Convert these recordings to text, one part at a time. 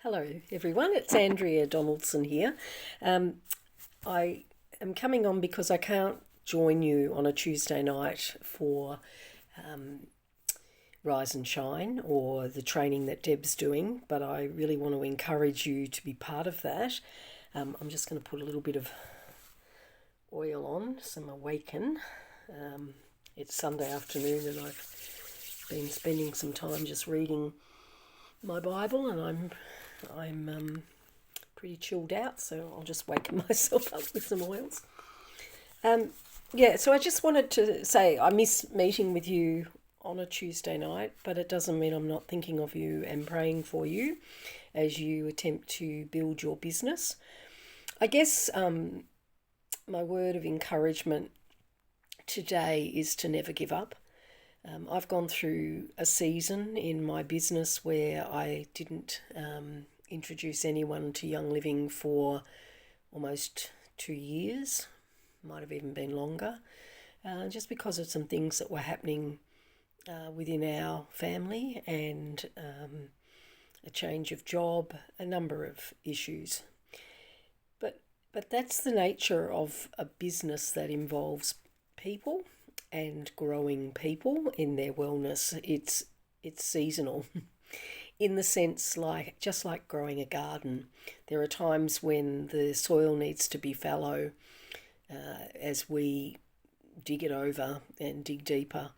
Hello, everyone. It's Andrea Donaldson here. I am coming on because I can't join you on a Tuesday night for Rise and Shine or the training that Deb's doing, but I really want to encourage you to be part of that. I'm just going to put a little bit of oil on, some Awaken. It's Sunday afternoon and I've been spending some time just reading my Bible, and I'm pretty chilled out, so I'll just wake myself up with some oils. So I just wanted to say I miss meeting with you on a Tuesday night, but it doesn't mean I'm not thinking of you and praying for you as you attempt to build your business. I guess my word of encouragement today is to never give up. I've gone through a season in my business where I didn't introduce anyone to Young Living for almost 2 years, might have even been longer, just because of some things that were happening within our family and a change of job, a number of issues. But that's the nature of a business that involves people and growing people in their wellness. It's seasonal in the sense just like growing a garden. There are times when the soil needs to be fallow as we dig it over and dig deeper,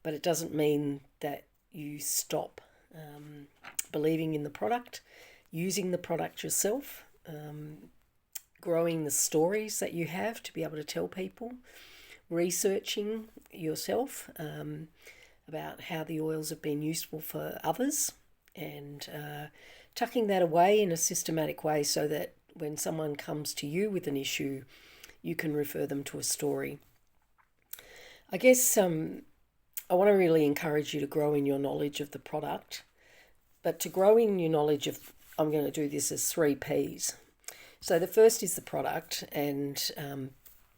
but it doesn't mean that you stop believing in the product, using the product yourself, growing the stories that you have to be able to tell people, researching yourself about how the oils have been useful for others, and tucking that away in a systematic way so that when someone comes to you with an issue, you can refer them to a story. I guess I want to really encourage you to grow in your knowledge of the product, but to grow in your knowledge of, I'm going to do this as 3 Ps. So the first is the product, and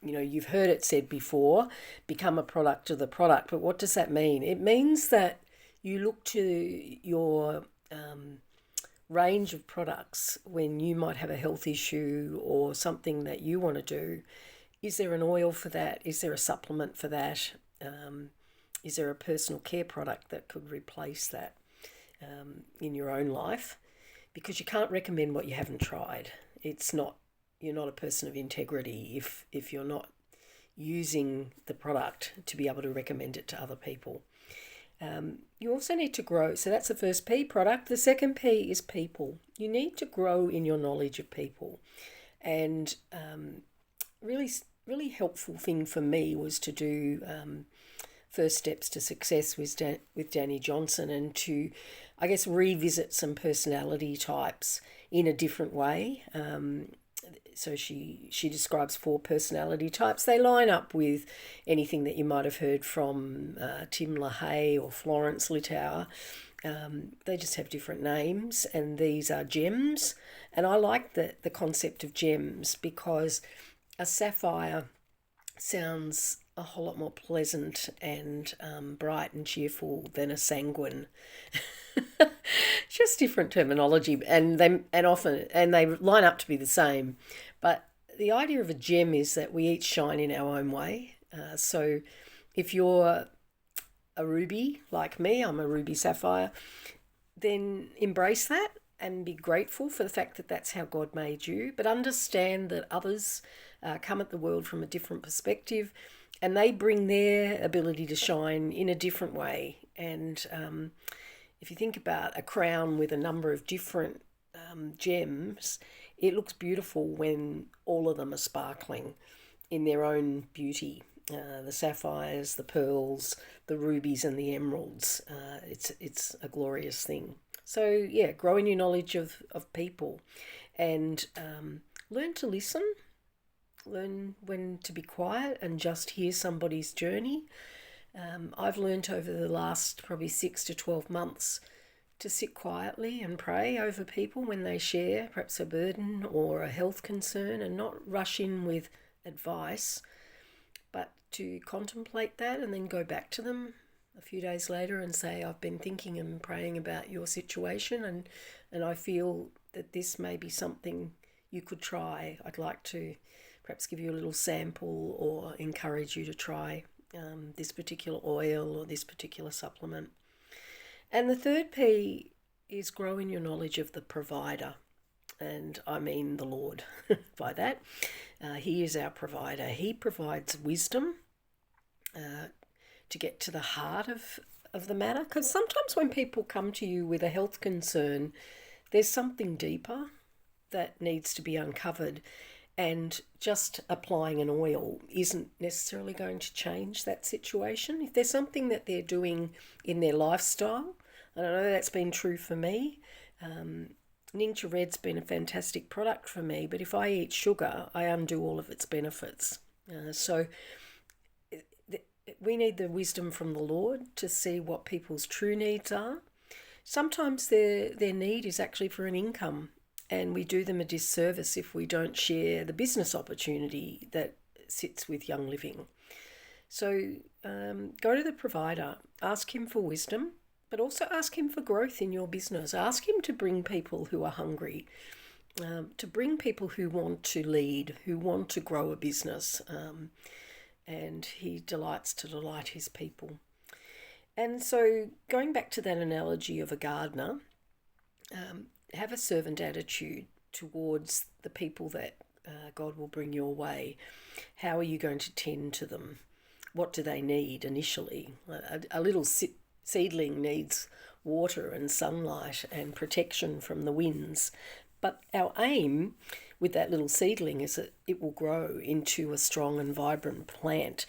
you've heard it said before, become a product of the product. But what does that mean? It means that you look to your range of products when you might have a health issue or something that you want to do. Is there an oil for that? Is there a supplement for that? Is there a personal care product that could replace that in your own life? Because you can't recommend what you haven't tried. You're not a person of integrity if you're not using the product to be able to recommend it to other people. You also need to grow. So that's the first P, product. The second P is people. You need to grow in your knowledge of people. And really helpful thing for me was to do First Steps to Success with Danny Johnson, and to, I guess, revisit some personality types in a different way. So she describes 4 personality types. They line up with anything that you might have heard from Tim LaHaye or Florence Littauer. They just have different names, and these are gems. And I like the concept of gems because a sapphire sounds a whole lot more pleasant and bright and cheerful than a sanguine. Just different terminology, and they line up to be the same. But the idea of a gem is that we each shine in our own way. So if you're a ruby like me, I'm a ruby sapphire, then embrace that and be grateful for the fact that that's how God made you. But understand that others come at the world from a different perspective, and they bring their ability to shine in a different way. And if you think about a crown with a number of different gems, it looks beautiful when all of them are sparkling in their own beauty. The sapphires, the pearls, the rubies and the emeralds. It's a glorious thing. So yeah, grow in your knowledge of people, and learn to listen. Learn when to be quiet and just hear somebody's journey. I've learned over the last probably 6 to 12 months to sit quietly and pray over people when they share perhaps a burden or a health concern, and not rush in with advice, but to contemplate that and then go back to them a few days later and say, I've been thinking and praying about your situation, And I feel that this may be something you could try. I'd like to perhaps give you a little sample or encourage you to try this particular oil or this particular supplement. And the third P is grow in your knowledge of the provider. And I mean the Lord by that. He is our provider. He provides wisdom to get to the heart of the matter. Because sometimes when people come to you with a health concern, there's something deeper that needs to be uncovered. And just applying an oil isn't necessarily going to change that situation. If there's something that they're doing in their lifestyle, and I know that's been true for me, Ningxia Red's been a fantastic product for me, but if I eat sugar, I undo all of its benefits. So we need the wisdom from the Lord to see what people's true needs are. Sometimes their need is actually for an income, and we do them a disservice if we don't share the business opportunity that sits with Young Living. So go to the provider, ask him for wisdom, but also ask him for growth in your business. Ask him to bring people who are hungry, to bring people who want to lead, who want to grow a business, and he delights to delight his people. And so going back to that analogy of a gardener, have a servant attitude towards the people that God will bring your way. How are you going to tend to them? What do they need initially? A little seedling needs water and sunlight and protection from the winds. But our aim with that little seedling is that it will grow into a strong and vibrant plant.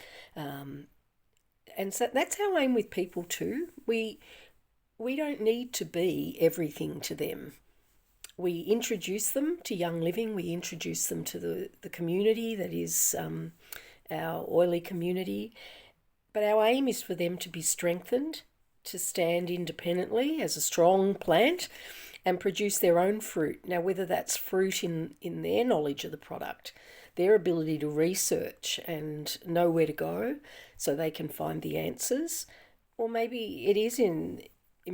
And so that's our aim with people too. We don't need to be everything to them. We introduce them to Young Living. We introduce them to the community that is our oily community. But our aim is for them to be strengthened, to stand independently as a strong plant and produce their own fruit. Now, whether that's fruit in their knowledge of the product, their ability to research and know where to go so they can find the answers, or maybe it is in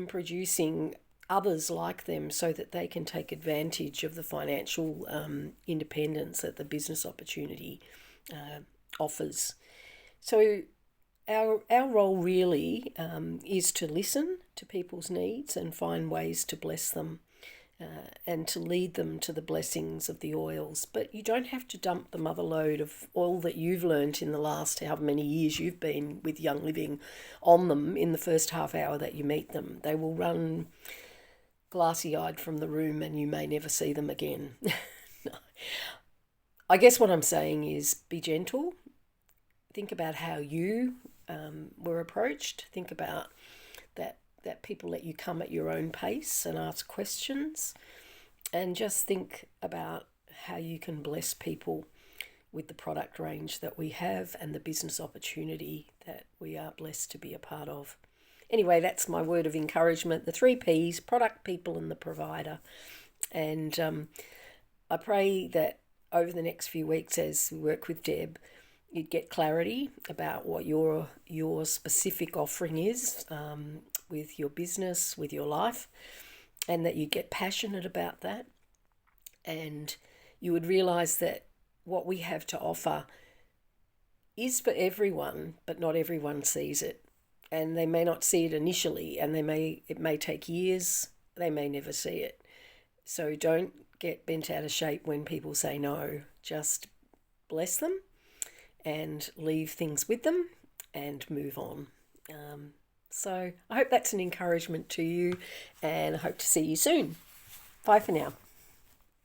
producing others like them so that they can take advantage of the financial independence that the business opportunity offers. So our role really is to listen to people's needs and find ways to bless them and to lead them to the blessings of the oils. But you don't have to dump the mother load of oil that you've learnt in the last however many years you've been with Young Living on them in the first half hour that you meet them. They will run glassy-eyed from the room and you may never see them again. No. I guess what I'm saying is be gentle. Think about how you were approached. Think about that people let you come at your own pace and ask questions, and just think about how you can bless people with the product range that we have and the business opportunity that we are blessed to be a part of. Anyway, that's my word of encouragement. The 3 Ps, product, people and the provider. And I pray that over the next few weeks as we work with Deb, you'd get clarity about what your specific offering is with your business, with your life, and that you get passionate about that. And you would realise that what we have to offer is for everyone, but not everyone sees it. And they may not see it initially, and it may take years, they may never see it. So don't get bent out of shape when people say no. Just bless them and leave things with them and move on. So I hope that's an encouragement to you, and I hope to see you soon. Bye for now.